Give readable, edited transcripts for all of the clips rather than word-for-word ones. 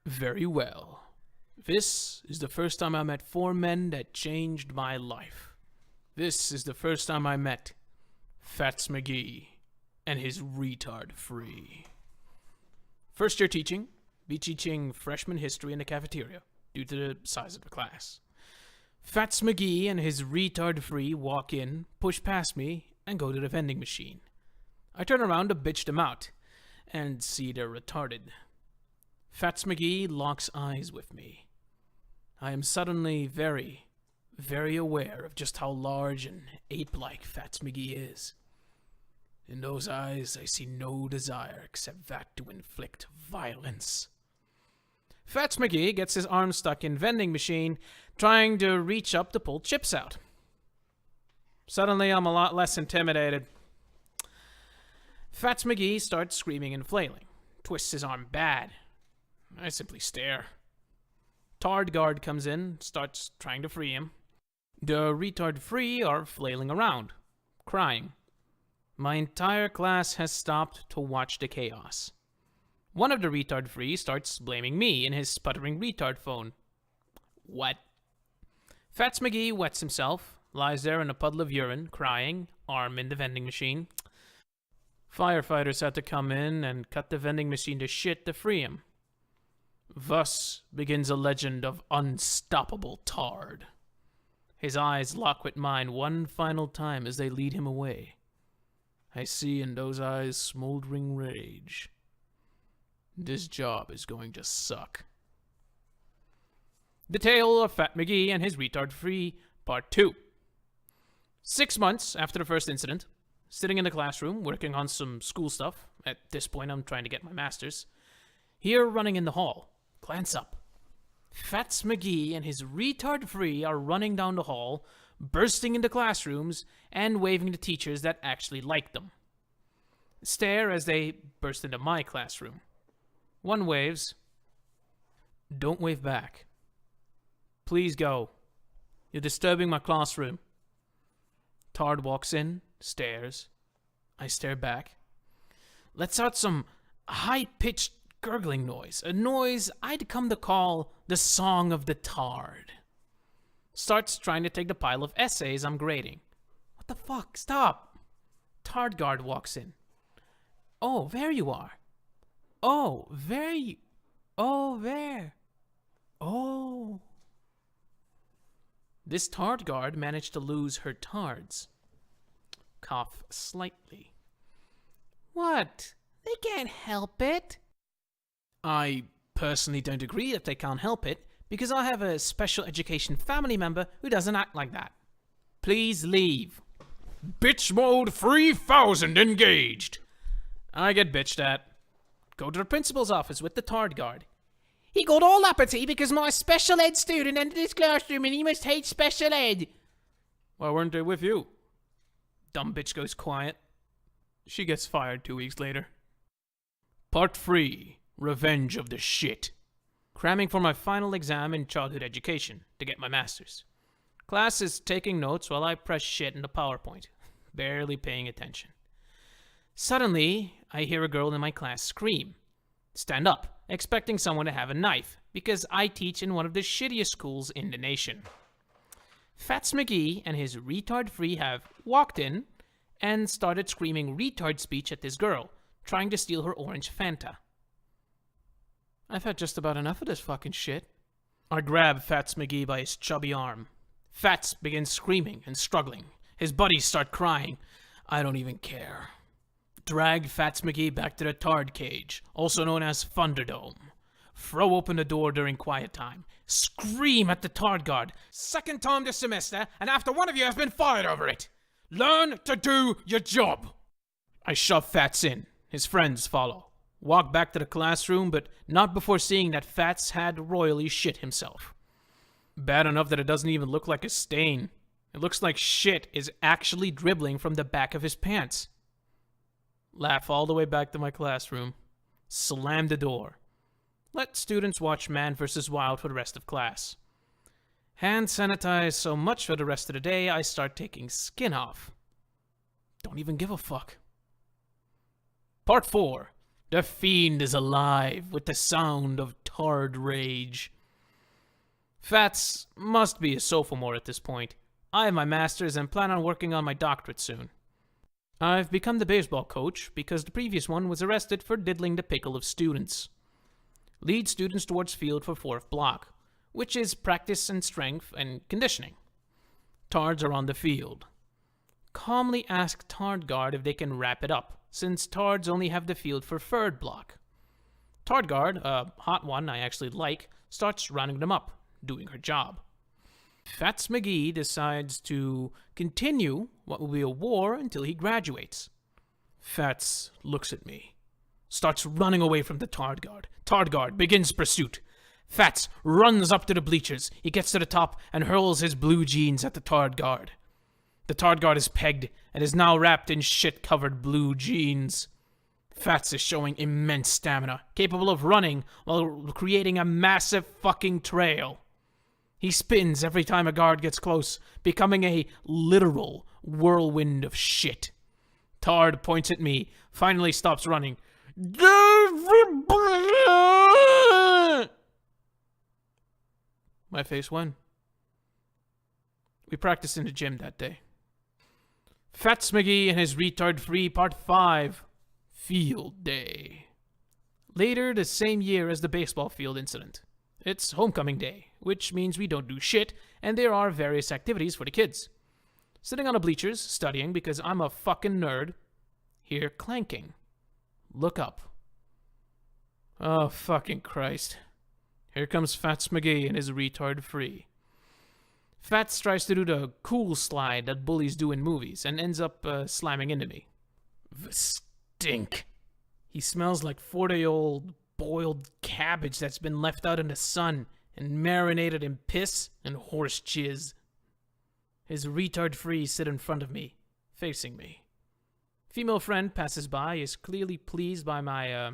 Very well. This is the first time I met four men that changed my life. This is the first time I met Fats Mcgee and his retard free. First year teaching, be teaching freshman history in the cafeteria due to the size of the class. Fats Mcgee and his retard free walk in, push past me, and go to the vending machine. I turn around to bitch them out and see they're retarded. Fats Mcgee locks eyes with me. I am suddenly very, very aware of just how large and ape-like Fats Mcgee is. In those eyes, I see no desire except that to inflict violence. Fats Mcgee gets his arm stuck in vending machine, trying to reach up to pull chips out. Suddenly, I'm a lot less intimidated. Fats Mcgee starts screaming and flailing, twists his arm bad. I simply stare. Tard guard comes in, starts trying to free him. The retard free are flailing around, crying. My entire class has stopped to watch the chaos. One of the retard free starts blaming me in his sputtering retard phone. What? Fats Mcgee wets himself, lies there in a puddle of urine, crying, arm in the vending machine. Firefighters had to come in and cut the vending machine to shit to free him. Thus begins a legend of unstoppable Tard. His eyes lock with mine one final time as they lead him away. I see in those eyes smoldering rage. This job is going to suck. The Tale of Fat Mcgee and His Retard Free, Part 2. 6 months after the first incident, sitting in the classroom working on some school stuff. At this point, I'm trying to get my master's. Here, running in the hall. Glance up. Fats Mcgee and his retard free are running down the hall, bursting into classrooms, and waving to teachers that actually like them. Stare as they burst into my classroom. One waves. Don't wave back. Please go. You're disturbing my classroom. Tard walks in, stares. I stare back. Lets out some high-pitched gurgling noise, a noise I'd come to call the Song of the Tard. Starts trying to take the pile of essays I'm grading. What the fuck? Stop! Tard guard walks in. Oh, there you are. Oh, there. Oh. This Tard guard managed to lose her tards. Cough slightly. What? They can't help it. I personally don't agree that they can't help it, because I have a special education family member who doesn't act like that. Please leave. Bitch mode 3000 engaged. I get bitched at. Go to the principal's office with the Tard guard. He got all uppity because my special ed student entered his classroom and he must hate special ed. Why weren't they with you? Dumb bitch goes quiet. She gets fired 2 weeks later. Part 3. Revenge of the Shit. Cramming for my final exam in childhood education to get my master's. Class is taking notes while I press shit in the PowerPoint, barely paying attention. Suddenly, I hear a girl in my class scream. Stand up, expecting someone to have a knife, because I teach in one of the shittiest schools in the nation. Fats Mcgee and his retard free have walked in and started screaming retard speech at this girl, trying to steal her orange Fanta. I've had just about enough of this fucking shit. I grab Fats Mcgee by his chubby arm. Fats begins screaming and struggling. His buddies start crying. I don't even care. Drag Fats Mcgee back to the Tard cage, also known as Thunderdome. Throw open the door during quiet time. Scream at the Tard guard. Second time this semester, and after one of you has been fired over it. Learn to do your job. I shove Fats in. His friends follow. Walk back to the classroom, but not before seeing that Fats had royally shit himself. Bad enough that it doesn't even look like a stain. It looks like shit is actually dribbling from the back of his pants. Laugh all the way back to my classroom. Slam the door. Let students watch Man vs. Wild for the rest of class. Hand sanitize so much for the rest of the day, I start taking skin off. Don't even give a fuck. Part 4. The fiend is alive with the sound of tard rage. Fats must be a sophomore at this point. I have my master's and plan on working on my doctorate soon. I've become the baseball coach because the previous one was arrested for diddling the pickle of students. Lead students towards field for fourth block, which is practice and strength and conditioning. Tards are on the field. Calmly ask Tard Guard if they can wrap it up, since Tards only have the field for third block. Tard Guard, a hot one I actually like, starts rounding them up, doing her job. Fats Mcgee decides to continue what will be a war until he graduates. Fats looks at me, starts running away from the Tard Guard. Tard Guard begins pursuit. Fats runs up to the bleachers. He gets to the top and hurls his blue jeans at the Tard Guard. The Tard Guard is pegged and is now wrapped in shit-covered blue jeans. Fats is showing immense stamina, capable of running while creating a massive fucking trail. He spins every time a guard gets close, becoming a literal whirlwind of shit. Tard points at me, finally stops running. My face went. We practiced in the gym that day. Fats Mcgee and his Retard Free Part 5 Field Day. Later the same year as the baseball field incident. It's homecoming day, which means we don't do shit, and there are various activities for the kids. Sitting on the bleachers, studying because I'm a fucking nerd. Hear clanking. Look up. Oh, fucking Christ. Here comes Fats Mcgee and his Retard Free. Fats tries to do the cool slide that bullies do in movies and ends up slamming into me. Stink. He smells like 40-year-old boiled cabbage that's been left out in the sun and marinated in piss and horse jizz. His Retard Free sit in front of me, facing me. Female friend passes by, is clearly pleased by my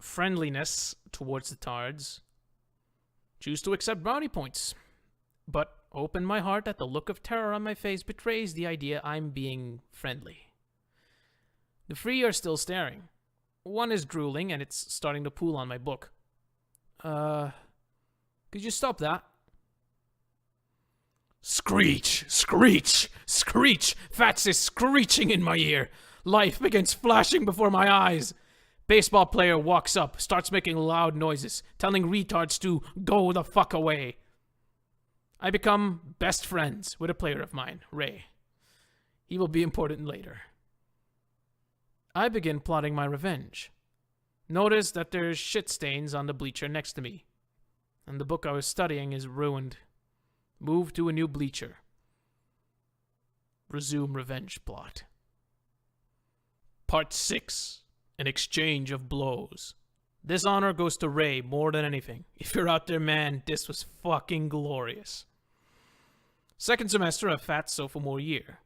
friendliness towards the tards. Choose to accept brownie points, but open my heart that the look of terror on my face betrays the idea I'm being friendly. The three are still staring. One is drooling and it's starting to pool on my book. Could you stop that? Screech! Screech! Screech! Fats is screeching in my ear. Life begins flashing before my eyes. Baseball player walks up, starts making loud noises, telling retards to go the fuck away. I become best friends with a player of mine, Ray. He will be important later. I begin plotting my revenge. Notice that there's shit stains on the bleacher next to me, and the book I was studying is ruined. Move to a new bleacher. Resume revenge plot. Part 6. An exchange of blows. This honor goes to Ray more than anything. If you're out there, man, this was fucking glorious. Second semester of Fat's sophomore year.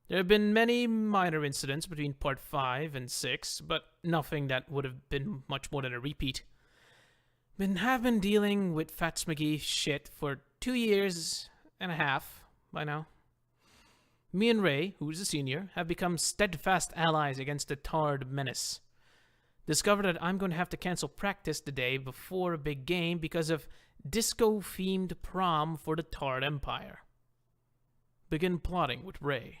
There have been many minor incidents between Part 5 and 6, but nothing that would have been much more than a repeat. Have been dealing with Fats Mcgee shit for 2 years and a half by now. Me and Ray, who's a senior, have become steadfast allies against the Tard menace. Discovered that I'm going to have to cancel practice the day before a big game because of disco-themed prom for the Tard Empire. Begin plotting with Ray.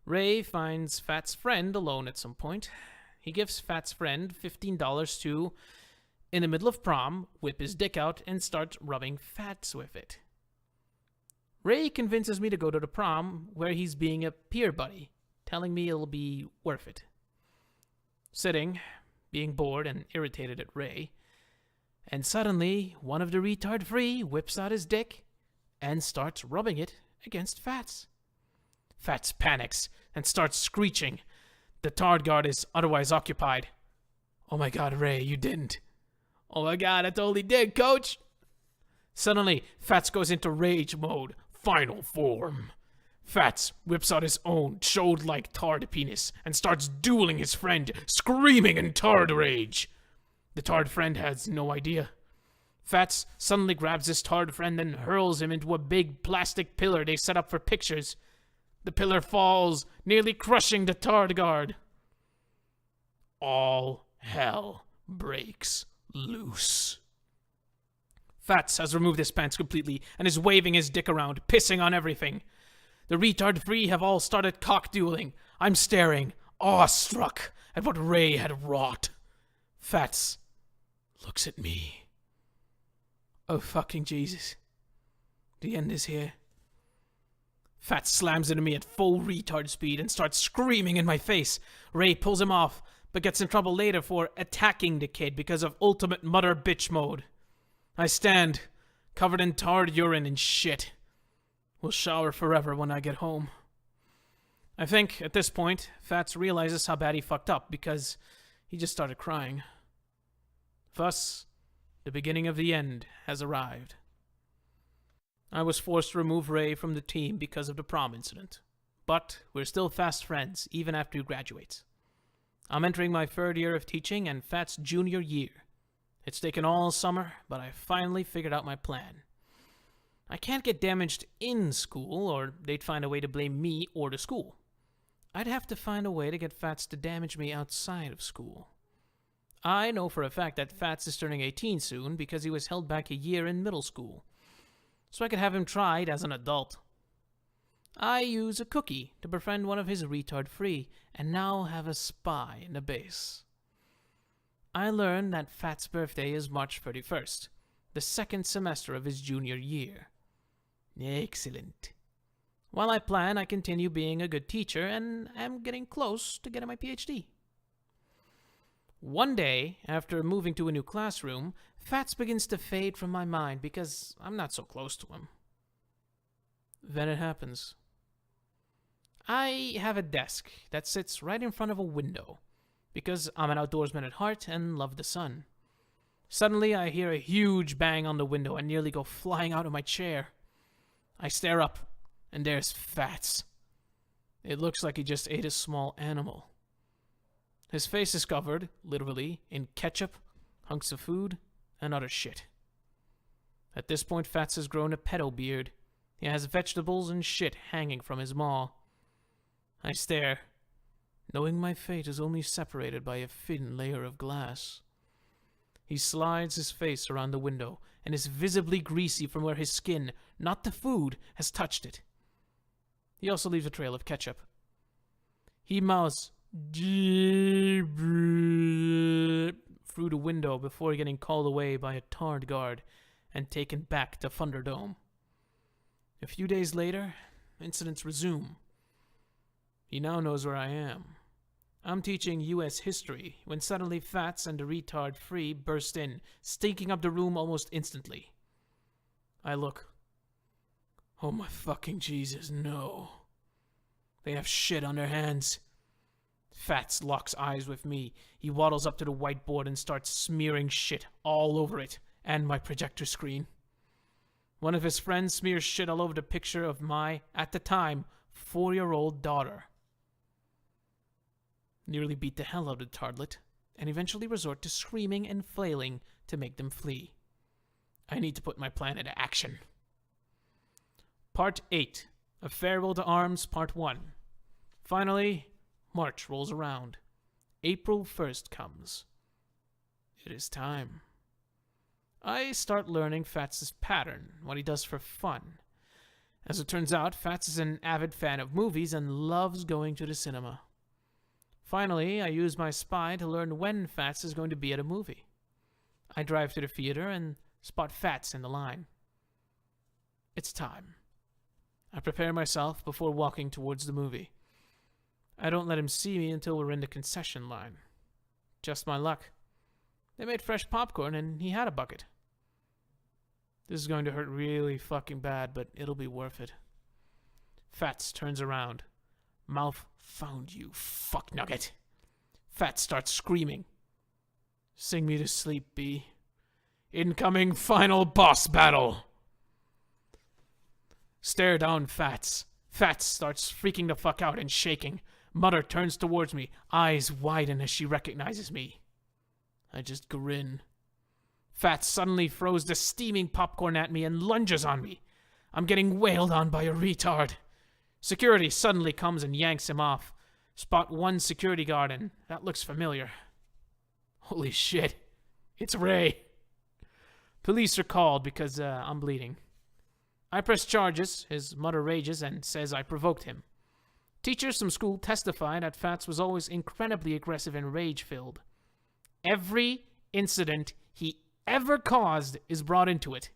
Ray finds Fat's friend alone at some point. He gives Fat's friend $15 to, in the middle of prom, whip his dick out and start rubbing Fats with it. Ray convinces me to go to the prom where he's being a peer buddy, telling me it'll be worth it. Sitting, being bored and irritated at Ray, and suddenly one of the Retard Free whips out his dick and starts rubbing it against Fats. Fats panics and starts screeching. The Tard Guard is otherwise occupied. Oh my god, Ray, you didn't. Oh my god, I totally did, coach. Suddenly, Fats goes into rage mode, final form. Fats whips out his own chode-like tard penis and starts dueling his friend, screaming in tard rage. The tard friend has no idea. Fats suddenly grabs his tard friend and hurls him into a big plastic pillar they set up for pictures. The pillar falls, nearly crushing the Tard Guard. All Hell breaks loose. Fats has removed his pants completely and is waving his dick around, pissing on everything. The retard three have all started cock-dueling. I'm staring, awestruck, at what Ray had wrought. Fats looks at me. Oh fucking Jesus. The end is here. Fats slams into me at full retard speed and starts screaming in my face. Ray pulls him off, but gets in trouble later for attacking the kid because of ultimate mother bitch mode. I stand, covered in tarred urine and shit. Will shower forever when I get home. I think, at this point, Fats realizes how bad he fucked up because he just started crying. Thus, the beginning of the end has arrived. I was forced to remove Ray from the team because of the prom incident. But we're still fast friends, even after he graduates. I'm entering my 3rd year of teaching and Fat's junior year. It's taken all summer, but I finally figured out my plan. I can't get damaged in school, or they'd find a way to blame me or the school. I'd have to find a way to get Fats to damage me outside of school. I know for a fact that Fats is turning 18 soon because he was held back a year in middle school, so I could have him tried as an adult. I use a cookie to befriend one of his retard free, and now have a spy in the base. I learned that Fat's birthday is March 31st, the 2nd semester of his junior year. Excellent. While I plan, I continue being a good teacher and am getting close to getting my PhD. One day, after moving to a new classroom, Fats begins to fade from my mind because I'm not so close to him. Then it happens. I have a desk that sits right in front of a window because I'm an outdoorsman at heart and love the sun. Suddenly, I hear a huge bang on the window and nearly go flying out of my chair. I stare up, and there's Fats. It looks like he just ate a small animal. His face is covered, literally, in ketchup, hunks of food, and other shit. At this point, Fats has grown a pedo beard. He has vegetables and shit hanging from his maw. I stare, knowing my fate is only separated by a thin layer of glass. He slides his face around the window and is visibly greasy from where his skin, not the food, has touched it. He also leaves a trail of ketchup. He mouths through the window before getting called away by a Retard guard and taken back to Thunderdome. A few days later, incidents resume. He now knows where I am. I'm teaching U.S. history when suddenly Fats and the retard free burst in, stinking up the room almost instantly. I look. Oh my fucking Jesus, no. They have shit on their hands. Fats locks eyes with me. He waddles up to the whiteboard and starts smearing shit all over it and my projector screen. One of his friends smears shit all over the picture of my, at the time, 4-year-old daughter. Nearly beat the hell out of the tardlet, and eventually resort to screaming and flailing to make them flee. I need to put my plan into action. Part 8. A Farewell to Arms, Part 1. Finally, March rolls around. April 1st comes. It is time. I start learning Fats' pattern, what he does for fun. As it turns out, Fats is an avid fan of movies and loves going to the cinema. Finally, I use my spy to learn when Fats is going to be at a movie. I drive to the theater and spot Fats in the line. It's time. I prepare myself before walking towards the movie. I don't let him see me until we're in the concession line. Just my luck. They made fresh popcorn and he had a bucket. This is going to hurt really fucking bad, but it'll be worth it. Fats turns around. Mouth, found you, fuck nugget. Fats starts screaming. Sing me to sleep, B. Incoming final boss battle. Stare down Fats. Fats starts freaking the fuck out and shaking. Mother turns towards me, eyes widen as she recognizes me. I just grin. Fats suddenly throws the steaming popcorn at me and lunges on me. I'm getting wailed on by a retard. Security suddenly comes and yanks him off. Spot one security guard and that looks familiar. Holy shit. It's Ray. Police are called because I'm bleeding. I press charges. His mother rages and says I provoked him. Teachers from school testify that Fats was always incredibly aggressive and rage-filled. Every incident he ever caused is brought into it.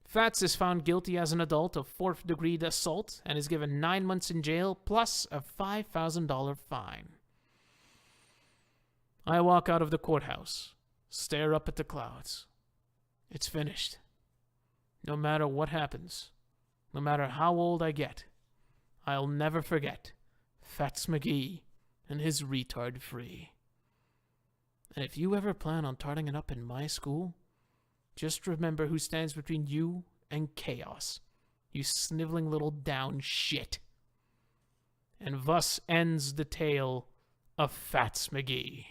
Fats is found guilty as an adult of 4th-degree assault and is given 9 months in jail plus a $5,000 fine. I walk out of the courthouse, stare up at the clouds. It's finished. No matter what happens, no matter how old I get, I'll never forget Fats Mcgee and his retard free. And if you ever plan on starting it up in my school, just remember who stands between you and chaos, you sniveling little down shit. And thus ends the tale of Fats Mcgee.